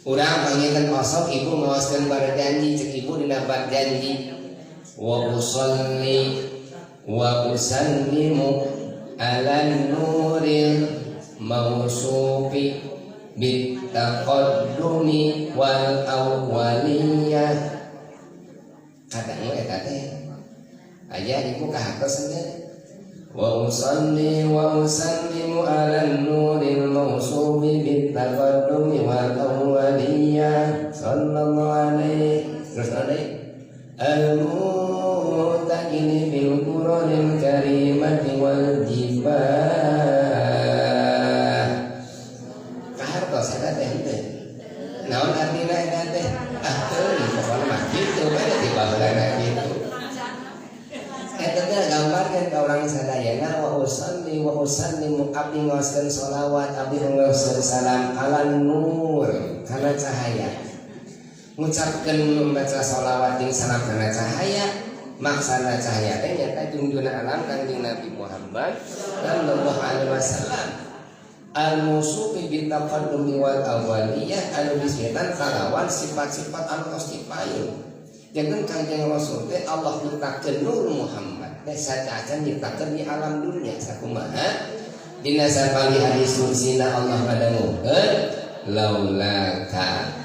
urang panggilkeun osok ibu maoskeun barjanji cek ibu dina barjanji wa usalli wa usallimu ala nuril mausufi bit taqaddumi wal awwaliyah kadang eta teh aya ibu kahatos teh wa usalli wa usallimu ala nuril mausufi bit taqaddumi wal awwaliyah sallallahu alaihi terus al-muttaqini bil qur'anil karimati wal jibah kahartos eta teh henteu naon artina eta teh teuing pokona mah kitu bae dibaheulana kitu eta teh gambarkeun ka urang sadayana wa usallimu abdi ngaoskeun sholawat abdi ngaoskeun salam ala nur kana cahaya ngucapkeun membaca sholawat jeung salam kana cahaya maksana cahaya teh nyata junjungan alam Kanjeng Nabi Muhammad sallallahu alaihi wasallam al-musufi bi taqaddumi wal awwaliyah anu disebutkan kalawan sifat-sifat anu tos dipayun jangan Kanjeng Rasul teh Allah nyiptakeun Nur Muhammad teh sajajan nyiptakeun di alam dunia sakumaha dina sapali hadis kursina Allah ngadangukeun laulaka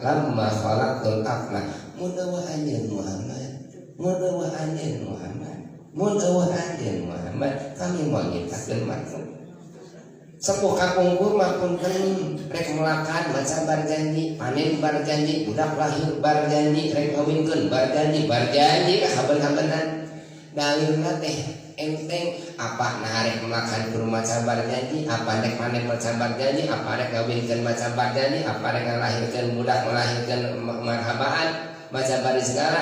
lamma khalaqtul afla mudawa anjeun Muhammad kami mau nyiptakeun makhluk sepuh kakungkur mapunkeun rek melakan maca barjanji panen barjanji budak lahir barjanji rek ngawinkeun barjanji kahaben-habenan dalilna teh enteng apa narek melakan guru maca barjanji apa rek panen maca barjanji apa rek ngawinkeun maca barjanji apa rek ngalahirkeun budak melahirkeun marhabaan maca bari segala